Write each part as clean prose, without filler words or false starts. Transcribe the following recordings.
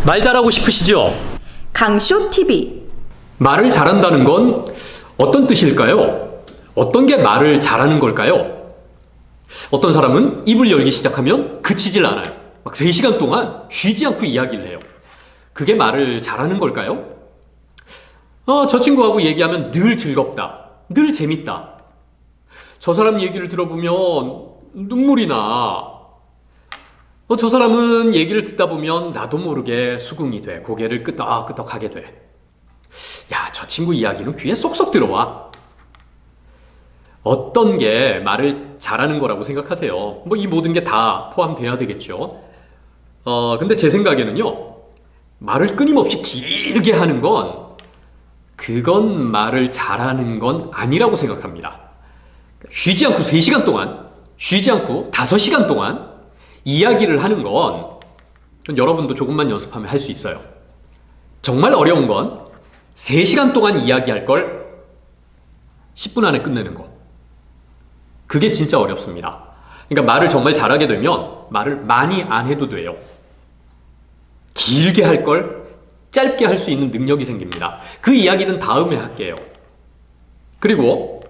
말 잘하고 싶으시죠? 강쇼TV. 말을 잘한다는 건 어떤 뜻일까요? 어떤 게 말을 잘하는 걸까요? 어떤 사람은 입을 열기 시작하면 그치질 않아요. 막 3시간 동안 쉬지 않고 이야기를 해요. 그게 말을 잘하는 걸까요? 저 친구하고 얘기하면 늘 즐겁다. 늘 재밌다. 저 사람 얘기를 들어보면 눈물이 나. 저 사람은 얘기를 듣다 보면 나도 모르게 수긍이 돼. 고개를 끄덕끄덕 하게 돼. 야, 저 친구 이야기는 귀에 쏙쏙 들어와. 어떤 게 말을 잘하는 거라고 생각하세요? 뭐 이 모든 게 다 포함돼야 되겠죠. 근데 제 생각에는요, 말을 끊임없이 길게 하는 건 그건 말을 잘하는 건 아니라고 생각합니다. 쉬지 않고 3시간 동안, 쉬지 않고 5시간 동안 이야기를 하는 건 여러분도 조금만 연습하면 할 수 있어요. 정말 어려운 건 3시간 동안 이야기할 걸 10분 안에 끝내는 거. 그게 진짜 어렵습니다. 그러니까 말을 정말 잘하게 되면 말을 많이 안 해도 돼요. 길게 할 걸 짧게 할 수 있는 능력이 생깁니다. 그 이야기는 다음에 할게요. 그리고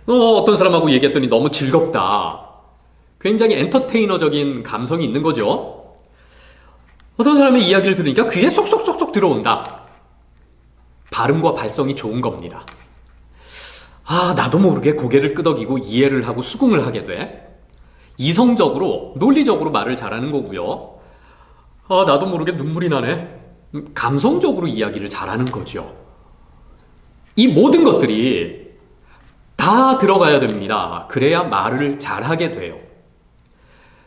어떤 사람하고 얘기했더니 너무 즐겁다. 굉장히 엔터테이너적인 감성이 있는 거죠. 어떤 사람의 이야기를 들으니까 귀에 쏙쏙쏙쏙 들어온다. 발음과 발성이 좋은 겁니다. 나도 모르게 고개를 끄덕이고 이해를 하고 수긍을 하게 돼. 이성적으로, 논리적으로 말을 잘하는 거고요. 나도 모르게 눈물이 나네. 감성적으로 이야기를 잘하는 거죠. 이 모든 것들이 다 들어가야 됩니다. 그래야 말을 잘하게 돼요.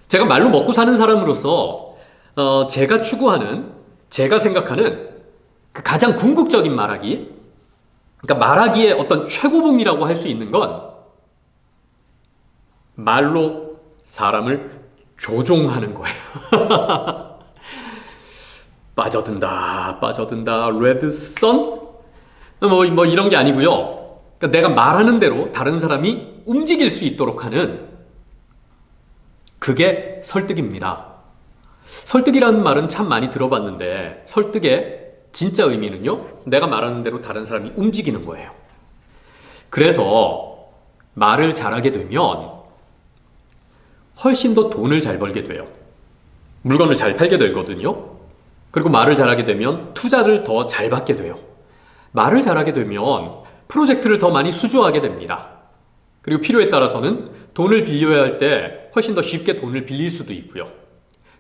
제가 말로 먹고 사는 사람으로서 제가 추구하는, 제가 생각하는 그 가장 궁극적인 말하기, 그러니까 말하기의 어떤 최고봉이라고 할 수 있는 건 말로 사람을 조종하는 거예요. 빠져든다, 레드선? 뭐 이런 게 아니고요. 그러니까 내가 말하는 대로 다른 사람이 움직일 수 있도록 하는, 그게 설득입니다. 설득이라는 말은 참 많이 들어봤는데 설득의 진짜 의미는요, 내가 말하는 대로 다른 사람이 움직이는 거예요. 그래서 말을 잘하게 되면 훨씬 더 돈을 잘 벌게 돼요. 물건을 잘 팔게 되거든요. 그리고 말을 잘하게 되면 투자를 더 잘 받게 돼요. 말을 잘하게 되면 프로젝트를 더 많이 수주하게 됩니다. 그리고 필요에 따라서는 돈을 빌려야 할 때 훨씬 더 쉽게 돈을 빌릴 수도 있고요.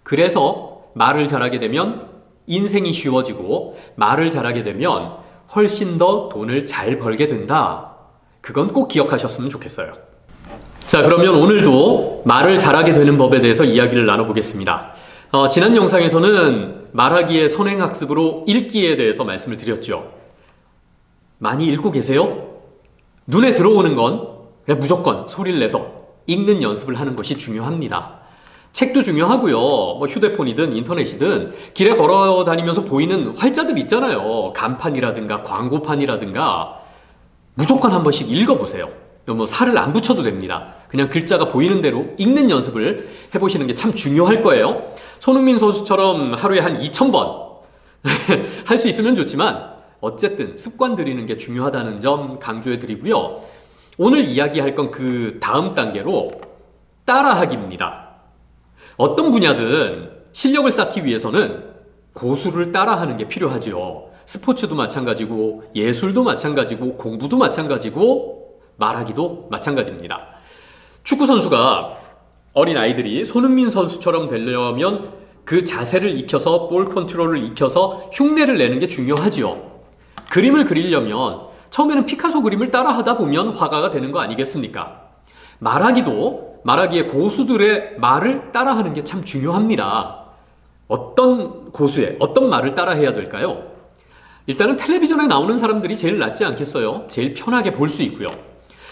그래서 말을 잘하게 되면 인생이 쉬워지고 말을 잘하게 되면 훨씬 더 돈을 잘 벌게 된다. 그건 꼭 기억하셨으면 좋겠어요. 자, 그러면 오늘도 말을 잘하게 되는 법에 대해서 이야기를 나눠보겠습니다. 지난 영상에서는 말하기의 선행학습으로 읽기에 대해서 말씀을 드렸죠. 많이 읽고 계세요? 눈에 들어오는 건 그냥 무조건 소리를 내서 읽는 연습을 하는 것이 중요합니다. 책도 중요하고요. 뭐 휴대폰이든 인터넷이든 길에 걸어 다니면서 보이는 활자들 있잖아요. 간판이라든가 광고판이라든가 무조건 한 번씩 읽어보세요. 뭐 살을 안 붙여도 됩니다. 그냥 글자가 보이는 대로 읽는 연습을 해보시는 게 참 중요할 거예요. 손흥민 선수처럼 하루에 한 2,000번 할 수 있으면 좋지만 어쨌든 습관 들이는 게 중요하다는 점 강조해 드리고요. 오늘 이야기할 건 그 다음 단계로 따라하기입니다. 어떤 분야든 실력을 쌓기 위해서는 고수를 따라하는 게 필요하죠. 스포츠도 마찬가지고 예술도 마찬가지고 공부도 마찬가지고 말하기도 마찬가지입니다. 축구 선수가, 어린 아이들이 손흥민 선수처럼 되려면 그 자세를 익혀서 볼 컨트롤을 익혀서 흉내를 내는 게 중요하지요. 그림을 그리려면 처음에는 피카소 그림을 따라하다 보면 화가가 되는 거 아니겠습니까? 말하기의 고수들의 말을 따라하는 게 참 중요합니다. 어떤 고수의 어떤 말을 따라해야 될까요? 일단은 텔레비전에 나오는 사람들이 제일 낫지 않겠어요? 제일 편하게 볼 수 있고요.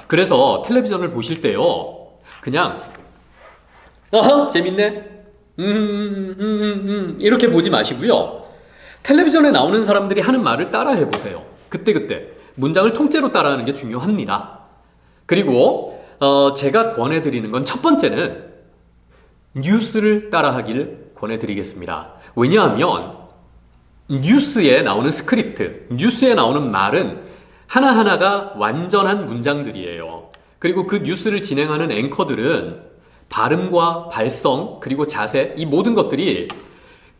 그래서 텔레비전을 보실 때요, 그냥 재밌네, 이렇게 보지 마시고요. 텔레비전에 나오는 사람들이 하는 말을 따라해 보세요. 그때그때 문장을 통째로 따라하는 게 중요합니다. 그리고 제가 권해드리는 건 첫 번째는 뉴스를 따라하기를 권해드리겠습니다. 왜냐하면 뉴스에 나오는 스크립트, 뉴스에 나오는 말은 하나하나가 완전한 문장들이에요. 그리고 그 뉴스를 진행하는 앵커들은 발음과 발성, 그리고 자세, 이 모든 것들이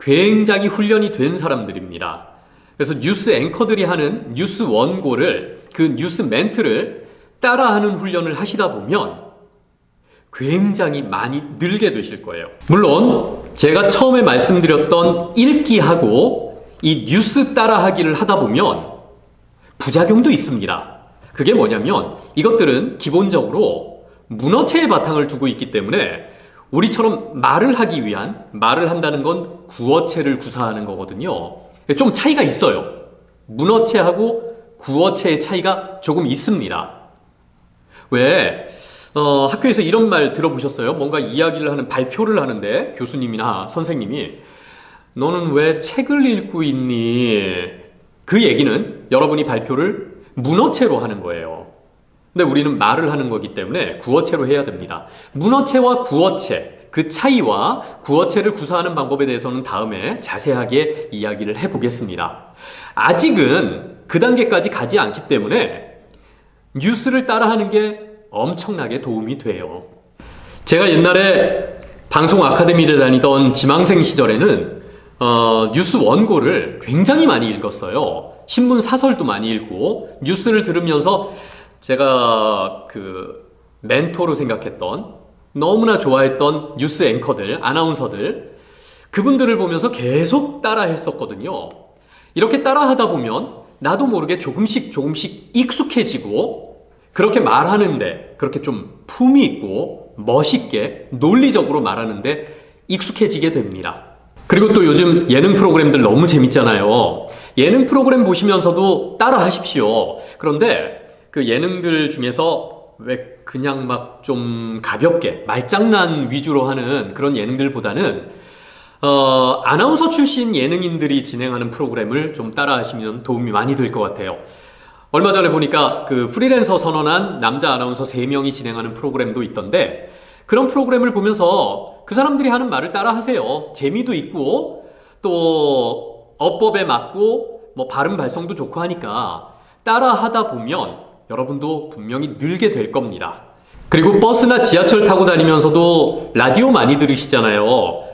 굉장히 훈련이 된 사람들입니다. 그래서 뉴스 앵커들이 하는 뉴스 원고를, 그 뉴스 멘트를 따라하는 훈련을 하시다 보면 굉장히 많이 늘게 되실 거예요. 물론 제가 처음에 말씀드렸던 읽기하고 이 뉴스 따라하기를 하다 보면 부작용도 있습니다. 그게 뭐냐면 이것들은 기본적으로 문어체의 바탕을 두고 있기 때문에 우리처럼 말을 하기 위한, 말을 한다는 건 구어체를 구사하는 거거든요. 좀 차이가 있어요. 문어체하고 구어체의 차이가 조금 있습니다. 왜 학교에서 이런 말 들어보셨어요? 뭔가 이야기를 하는, 발표를 하는데 교수님이나 선생님이 너는 왜 책을 읽고 있니? 그 얘기는 여러분이 발표를 문어체로 하는 거예요. 근데 우리는 말을 하는 거기 때문에 구어체로 해야 됩니다. 문어체와 구어체, 그 차이와 구어체를 구사하는 방법에 대해서는 다음에 자세하게 이야기를 해보겠습니다. 아직은 그 단계까지 가지 않기 때문에 뉴스를 따라하는 게 엄청나게 도움이 돼요. 제가 옛날에 방송 아카데미를 다니던 지망생 시절에는 뉴스 원고를 굉장히 많이 읽었어요. 신문 사설도 많이 읽고 뉴스를 들으면서 제가 그 멘토로 생각했던, 너무나 좋아했던 뉴스 앵커들, 아나운서들, 그분들을 보면서 계속 따라 했었거든요. 이렇게 따라 하다 보면 나도 모르게 조금씩 익숙해지고, 그렇게 말하는데, 그렇게 좀 품위 있고 멋있게 논리적으로 말하는데 익숙해지게 됩니다. 그리고 또 요즘 예능 프로그램들 너무 재밌잖아요. 예능 프로그램 보시면서도 따라 하십시오. 그런데 그 예능들 중에서 왜 그냥 막 좀 가볍게 말장난 위주로 하는 그런 예능들보다는 아나운서 출신 예능인들이 진행하는 프로그램을 좀 따라 하시면 도움이 많이 될 것 같아요. 얼마 전에 보니까 그 프리랜서 선언한 남자 아나운서 3명이 진행하는 프로그램도 있던데, 그런 프로그램을 보면서 그 사람들이 하는 말을 따라 하세요. 재미도 있고 또 어법에 맞고 뭐 발음 발성도 좋고 하니까 따라 하다 보면 여러분도 분명히 늘게 될 겁니다. 그리고 버스나 지하철 타고 다니면서도 라디오 많이 들으시잖아요.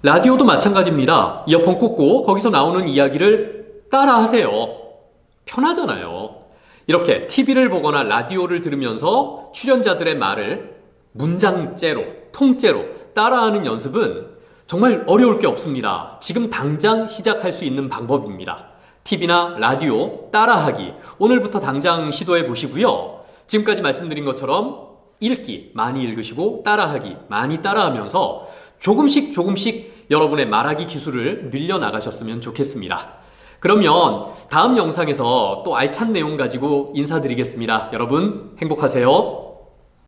라디오도 마찬가지입니다. 이어폰 꽂고 거기서 나오는 이야기를 따라 하세요. 편하잖아요. 이렇게 TV를 보거나 라디오를 들으면서 출연자들의 말을 문장째로, 통째로 따라하는 연습은 정말 어려울 게 없습니다. 지금 당장 시작할 수 있는 방법입니다. TV나 라디오 따라하기, 오늘부터 당장 시도해 보시고요. 지금까지 말씀드린 것처럼 읽기 많이 읽으시고 따라하기 많이 따라하면서 조금씩 여러분의 말하기 기술을 늘려나가셨으면 좋겠습니다. 그러면 다음 영상에서 또 알찬 내용 가지고 인사드리겠습니다. 여러분 행복하세요.